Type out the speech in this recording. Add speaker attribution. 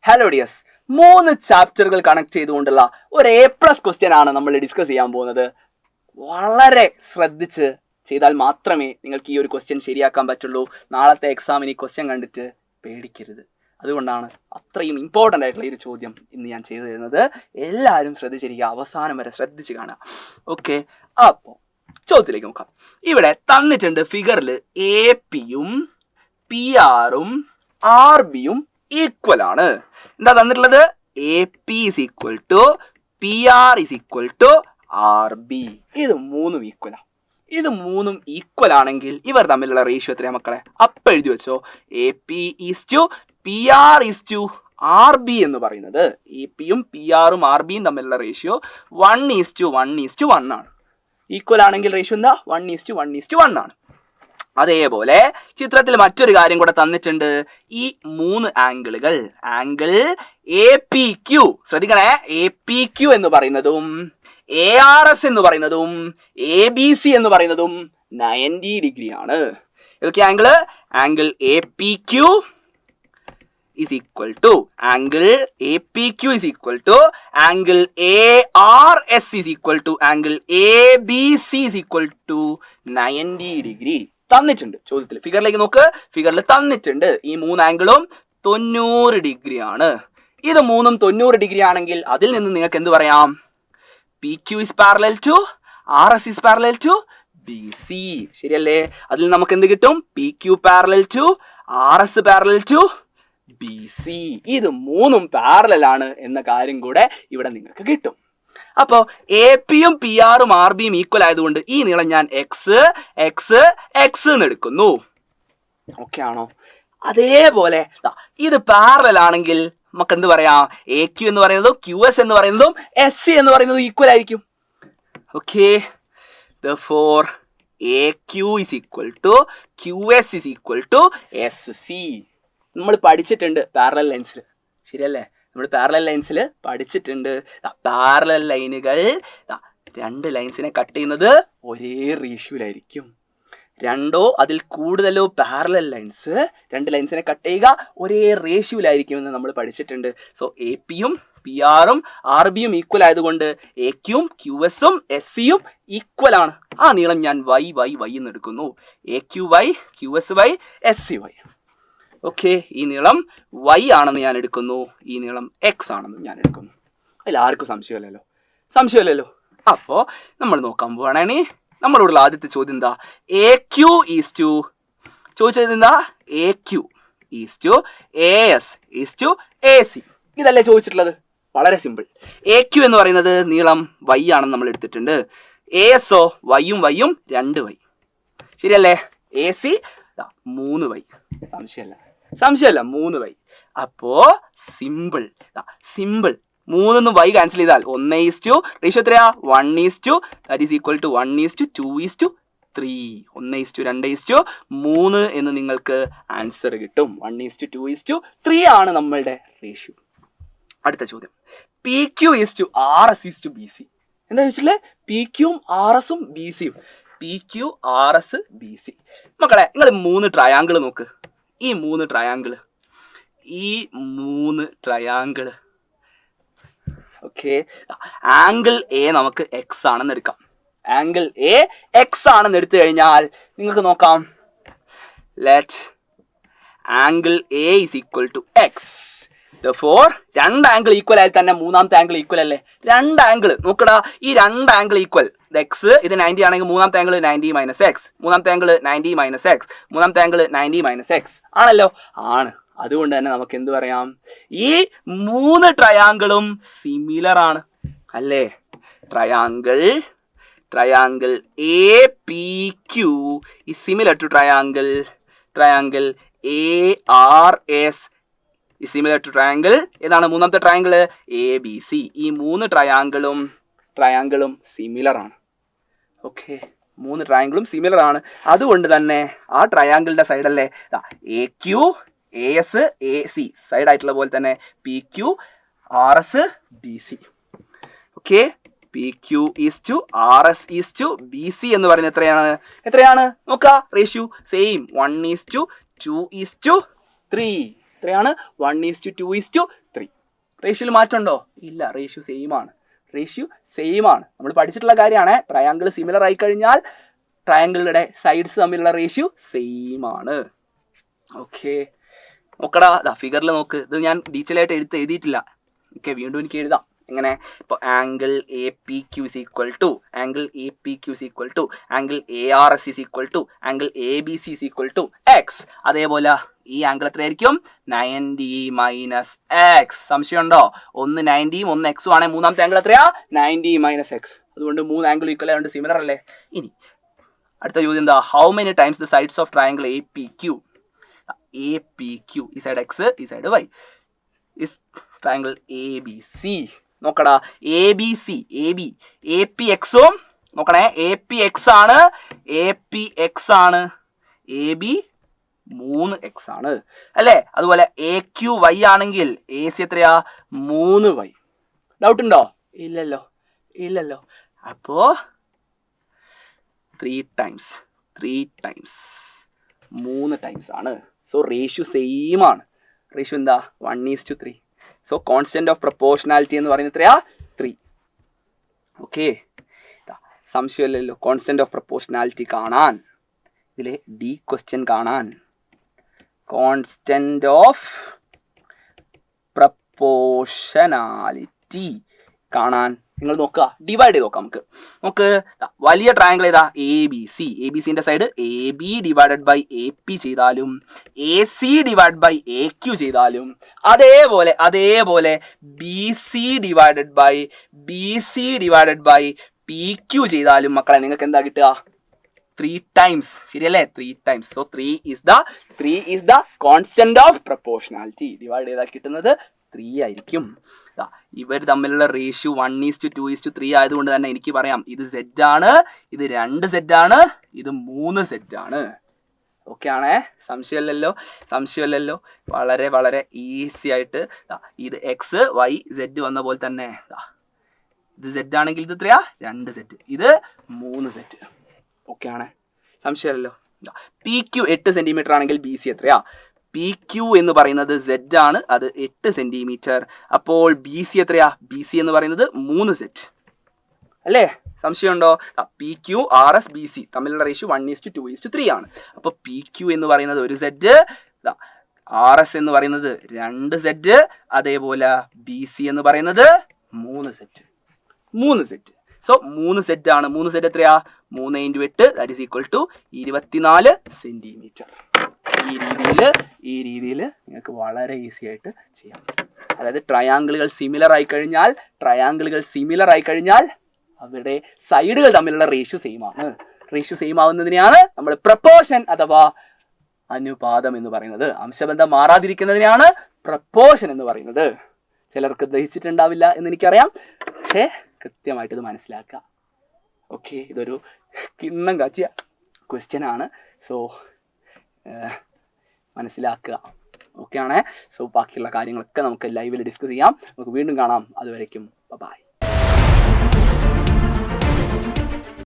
Speaker 1: Hello ഡിയസ്, 3 ചാപ്റ്ററുകൾ connect ചെയ്തുകൊണ്ടുള്ള ഒരു A+ question ആണ് നമ്മൾ ഡിസ്കസ് ചെയ്യാൻ പോകുന്നത്. വളരെ ശ്രദ്ധിച്ച് ചെയ്താൽ മാത്രമേ നിങ്ങൾക്ക് ഈ ഒരു ക്വസ്റ്റ്യൻ ശരിയാക്കാൻ പറ്റുള്ളൂ. നാളത്തെ എക്സാമിന് ഈ ക്വസ്റ്റ്യൻ കണ്ടിട്ട് പേടിക്കരുത്. അതുകൊണ്ടാണ് അത്രയും ഇമ്പോർട്ടൻ്റ് ആയിട്ടുള്ള ഈ ഒരു ചോദ്യം ഇന്ന് ഞാൻ ചെയ്തു തരുന്നത്. എല്ലാവരും ശ്രദ്ധിച്ചിരിക്കുക, അവസാനം വരെ ശ്രദ്ധിച്ച് കാണുക. ഓക്കെ, അപ്പോൾ ചോദ്യത്തിലേക്ക് നോക്കാം. ഇവിടെ തന്നിട്ടുണ്ട് ഫിഗറിൽ AP-യും PR-ഉം RB-യും ഈക്വൽ ആണ്. എന്താ തന്നിട്ടുള്ളത്? AP is equal to PR is equal to RB. ഇത് മൂന്നും ഈക്വലാണ്. ഇത് മൂന്നും ഈക്വൽ ആണെങ്കിൽ ഇവർ തമ്മിലുള്ള റേഷ്യോ എത്രയാ മക്കളെ? അപ്പം എഴുതി വെച്ചോ. AP is to PR is to RB എന്ന് പറയുന്നത്, AP-യും PR-ഉം RB-യും തമ്മിലുള്ള റേഷ്യോ 1:1:1 ആണ്. ഈക്വൽ ആണെങ്കിൽ റേഷ്യോ എന്താ? 1:1:1 ആണ്. അതേപോലെ ചിത്രത്തിൽ മറ്റൊരു കാര്യം കൂടെ തന്നിട്ടുണ്ട്. ഈ 3 ആംഗിളുകൾ, ആംഗിൾ APQ, ശ്രദ്ധിക്കണേ, APQ എന്ന് പറയുന്നതും ARS എന്ന് പറയുന്നതും ABC എന്ന് പറയുന്നതും 90 ഡിഗ്രി ആണ്. ഏതൊക്കെ angle? Angle APQ is equal to angle APQ is equal to angle ARS is equal to angle ABC is equal to 90 degree തന്നിട്ടുണ്ട് ചോദ്യത്തിൽ. ഫിഗറിലേക്ക് നോക്ക്, ഫിഗറിൽ തന്നിട്ടുണ്ട് ഈ 3 ആംഗിളും 90 ഡിഗ്രി ആണ്. ഇത് മൂന്നും 90 ഡിഗ്രി ആണെങ്കിൽ അതിൽ നിന്ന് നിങ്ങൾക്ക് എന്ത് പറയാം? PQ is parallel to RS is parallel to BC. ശരിയല്ലേ? അതിൽ നമുക്ക് എന്ത് കിട്ടും? PQ parallel to RS parallel to BC. ഇത് മൂന്നും പാരലൽ ആണ് എന്ന കാര്യം കൂടെ ഇവിടെ നിങ്ങൾക്ക് കിട്ടും. അപ്പോൾ AP-യും PR-ഉം RB-യും ഈക്വൽ ആയതുകൊണ്ട് ഈ നീളം ഞാൻ X എന്ന് എടുക്കുന്നു. ഓക്കെ ആണോ? അതേപോലെ ഇത് പാരലൽ ആണെങ്കിൽ നമുക്ക് എന്ത് പറയാം? AQ എന്ന് പറയുന്നതും QS എന്ന് പറയുന്നതും SC എന്ന് പറയുന്നതും ഈക്വൽ ആയിരിക്കും. Okay, therefore AQ is equal to QS is equal to SC. നമ്മൾ പഠിച്ചിട്ടുണ്ട് പാരലൽ ലൈൻസിൽ, ശരിയല്ലേ? നമ്മൾ പാരലൽ ലൈൻസിൽ പഠിച്ചിട്ടുണ്ട്. പാരലൽ ലൈനുകൾ 2 ലൈൻസിനെ കട്ട് ചെയ്യുന്നത് ഒരേ റേഷ്യോയിലായിരിക്കും. 2 അതിൽ കൂടുതലോ പാരലൽ ലൈൻസ് 2 ലൈൻസിനെ കട്ട് ചെയ്യുക ഒരേ റേഷ്യോയിലായിരിക്കും എന്ന് നമ്മൾ പഠിച്ചിട്ടുണ്ട്. സോ AP-യും PR-ഉം RB-യും ഈക്വൽ ആയതുകൊണ്ട് AQ-യും QS-ഉം SC-യും ഈക്വൽ ആണ്. ആ നീളം ഞാൻ y എന്ന് എടുക്കുന്നു. AQy QSy SCy. ഓക്കെ, ഈ നീളം Y ആണെന്ന് ഞാൻ എടുക്കുന്നു, ഈ നീളം X ആണെന്ന് ഞാൻ എടുക്കുന്നു. അതിൽ ആർക്കും സംശയമില്ലല്ലോ. അപ്പോൾ നമ്മൾ നോക്കാൻ പോവാണെങ്കിൽ നമ്മളോടുള്ള ആദ്യത്തെ ചോദ്യം എന്താ? AQ ഈസ് ടു, ചോദിച്ചത് എന്താ? AQ is to AS is to AC. ഇതല്ലേ ചോദിച്ചിട്ടുള്ളത്? വളരെ സിമ്പിൾ. AQ എന്ന് പറയുന്നത് നീളം Y ആണെന്ന് നമ്മൾ എടുത്തിട്ടുണ്ട്. ASO Yയും 2y, ശരിയല്ലേ? AC 3y. സംശയമല്ല 3y. അപ്പോ സിമ്പിൾ 3 y ക്യാൻസൽ ചെയ്താൽ 1:, റേഷ്യോ എത്രയാ? 1:, ദാറ്റ് ഈസ് ഈക്വൽ ടു 1:2:3. 1:2:3 എന്ന് നിങ്ങൾക്ക് ആൻസർ കിട്ടും. 1:2:3 ആണ് നമ്മളുടെ റേഷ്യോ. അടുത്ത ചോദ്യം, PQ is to RS is to BC. എന്താ ചോദിച്ചില്ലേ? PQ-യും RS-ഉം BC-യും. PQ RS BC. മക്കളെ, നിങ്ങൾ 3 ട്രയാങ്കിൾ നോക്ക്. ഈ 3 ട്രയാങ്കിൾ ഓക്കെ, ആംഗിൾ A നമുക്ക് X ആണെന്ന് എടുക്കാം. ആംഗിൾ A X ആണെന്ന് എടുത്തു കഴിഞ്ഞാൽ നിങ്ങൾക്ക് നോക്കാം, let angle A is equal to X. therefore 2 angle equal ആയാൽ തന്നെ മൂന്നാമത്തെ ആംഗിൾ ഈക്വൽ അല്ലേ? 2 ആംഗിൾ നോക്കടാ, ഈ 2 ആംഗിൾ ഈക്വൽ. X ഇത് 90 ആണെങ്കിൽ മൂന്നാമത്തെ ആംഗിൾ 90 മൈനസ് X, മൂന്നാമത്തെ ആംഗിൾ 90 മൈനസ് X, മൂന്നാമത്തെ ആംഗിൾ 90 മൈനസ് X ആണല്ലോ? ആണ്. അതുകൊണ്ട് തന്നെ നമുക്ക് എന്ത് പറയാം? ഈ 3 ട്രയാങ്കിളും സിമിലർ ആണ് അല്ലേ? Triangle APQ is similar to triangle ARS is similar to triangle, ഏതാണ് മൂന്നാമത്തെ ട്രയാങ്കിൾ? ABC. ഈ 3 ട്രയാങ്കിളും സിമിലർ ആണ്. ഓക്കെ, 3 ട്രയാങ്കിളും സിമിലർ ആണ്. അതുകൊണ്ട് തന്നെ ആ ട്രയാങ്കിളിന്റെ സൈഡല്ലേ AQ AS AC സൈഡ് ആയിട്ടുള്ള പോലെ തന്നെ PQ RS BC. Okay, PQ is to RS is to BC എന്ന് പറയുന്നത് എത്രയാണ് നോക്കുക? Ratio same, 1:2:3. എത്രയാണ്? 1:2:3. റേഷ്യോയിൽ മാറ്റമുണ്ടോ? ഇല്ല, റേഷ്യോ സെയിം ആണ്. നമ്മൾ പഠിച്ചിട്ടുള്ള കാര്യമാണ്. ട്രയാങ്കിൾ സിമിലർ ആയി കഴിഞ്ഞാൽ ട്രയാങ്കിളുടെ സൈഡ്സ് തമ്മിലുള്ള റേഷ്യോ സെയിം ആണ്. ഓക്കെ, നോക്കടാ, ഫിഗറിൽ നോക്ക്. ഇത് ഞാൻ ഡീറ്റെയിൽ ആയിട്ട് എഴുതിയിട്ടില്ല. ഓക്കെ, വീണ്ടും എനിക്ക് എഴുതാം. എങ്ങനെ? ഇപ്പോൾ angle A P Q is equal to angle A R S is equal to angle A B C is equal to x. അതേപോലെ ഈ ആംഗിൾ എത്രയായിരിക്കും? 90 മൈനസ് എക്സ്. സംശയമുണ്ടോ? ഒന്ന് 90യും ഒന്ന് എക്സും ആണെങ്കിൽ മൂന്നാമത്തെ ആംഗിൾ എത്രയാ? 90 മൈനസ് എക്സ്. അതുകൊണ്ട് 3 ആംഗിൾ ഈക്വൽ ആയതുകൊണ്ട് സിമിലർ അല്ലേ? ഇനി അടുത്ത ചോദ്യം എന്താ? How many times the sides of triangle A P Q ഈ സൈഡ് എക്സ്, ഈ side y, is triangle A B C. നോക്കടാ, A B C, A P എക്സും നോക്കണേ, എ പി എക്സ് ആണ്, എ ബി 3x ആണ് അല്ലേ? അതുപോലെ എ ക്യു വൈ ആണെങ്കിൽ എ സി എത്രയാ? 3y. ഡൗട്ട് ഉണ്ടോ? ഇല്ലല്ലോ. അപ്പോ 3 ടൈംസ് 3 ടൈംസ് ആണ്. സോ റേഷ്യോ സെയിം ആണ്. റേഷ്യോ എന്താ? 1:3. സോ കോൺസ്റ്റന്റ് ഓഫ് പ്രൊപ്പോർഷണാലിറ്റി എന്ന് പറയുന്നത് എത്രയാ? 3. ഓക്കെ, സംശയമില്ലല്ലോ. കോൺസ്റ്റന്റ് ഓഫ് പ്രൊപ്പോർഷണാലിറ്റി കാണാൻ, ഇതിലെ ഡി ക്വസ്റ്റ്യൻ കാണാൻ, കോൺസ്റ്റന്റ് ഓഫ് പ്രൊപ്പോർഷണാലിറ്റി കാണാൻ നിങ്ങൾ നോക്കുക, ഡിവൈഡ് ചെയ്ത് നോക്കാം. നമുക്ക് വലിയ ട്രയാങ്കിൾ ഏതാ? എ ബി സിന്റെ side A B divided by A P ചെയ്താലും A C divide by A Q ചെയ്താലും അതേപോലെ B C divided by P Q ചെയ്താലും മക്കളെ നിങ്ങൾക്ക് എന്താ കിട്ടുക? 3 ടൈംസ്. ശരിയല്ലേ? 3 times. So 3 is the constant of proportionality. Divide ചെയ്താൽ കിട്ടുന്നത് 3 ആയിരിക്കും. ഇവർ തമ്മിലുള്ള റേഷ്യോ 1:2:3 ആയതുകൊണ്ട് തന്നെ എനിക്ക് പറയാം ഇത് Z ആണ്, ഇത് 2 Z ആണ്, ഇത് 3 Z ആണ്. ഓക്കെ ആണേ? സംശയമില്ലല്ലോ. വളരെ വളരെ ഈസി ആയിട്ട് ഇത് എക്സ് വൈ സെഡ് വന്ന പോലെ തന്നെ ഇത് Z ആണെങ്കിൽ ഇത് എത്രയാ? 2 Z, ഇത് 3 Z. ഓക്കെ ആണേ? സംശയമില്ലല്ലോ. പി ക്യു 8 സെന്റിമീറ്റർ ആണെങ്കിൽ ബി സി എത്രയാ? പി ക്യു എന്ന് പറയുന്നത് Z ആണ്, അത് 8 സെന്റിമീറ്റർ. അപ്പോൾ ബി സി എത്രയാ? ബി സി എന്ന് പറയുന്നത് 3 Z അല്ലേ? സംശയമുണ്ടോ? P Q R S B C തമ്മിലുള്ള റേഷ്യോ 1:2:3 ആണ്. അപ്പോൾ പി ക്യു എന്ന് പറയുന്നത് 1 Z, ആർ എസ് എന്ന് പറയുന്നത് 2 Z, അതേപോലെ ബി സി എന്ന് പറയുന്നത് 3 Z. സോ 3 Z ആണ്. 3 Z എത്രയാ? 3 × 8 that is equal to 24 centimetre. ഈ രീതിയിൽ നിങ്ങൾക്ക് വളരെ ഈസി ആയിട്ട് ചെയ്യാം. അതായത് ട്രയാങ്കിളുകൾ സിമിലർ ആയി കഴിഞ്ഞാൽ അവരുടെ സൈഡുകൾ തമ്മിലുള്ള റേഷ്യോ സെയിം ആണ്. റേഷ്യോ സെയിം ആവുന്നതിനെയാണ് നമ്മൾ പ്രപ്പോർഷൻ അഥവാ അനുപാതം എന്ന് പറയുന്നത്. അംശബന്ധം മാറാതിരിക്കുന്നതിനെയാണ് പ്രപ്പോർഷൻ എന്ന് പറയുന്നത്. ചിലർക്ക് ദഹിച്ചിട്ടുണ്ടാവില്ല എന്ന് എനിക്കറിയാം, പക്ഷേ കൃത്യമായിട്ട് ഇത് മനസ്സിലാക്കുക. ഓക്കെ, ഇതൊരു കിണ്ണം കാച്ചിയ ക്വസ്റ്റ്യൻ ആണ്. സോ മനസ്സിലാക്കുക. ഓക്കെ ആണേ? സോ ബാക്കിയുള്ള കാര്യങ്ങളൊക്കെ നമുക്ക് ലൈവിൽ ഡിസ്കസ് ചെയ്യാം. നമുക്ക് വീണ്ടും കാണാം. അതുവരേക്കും ബൈ.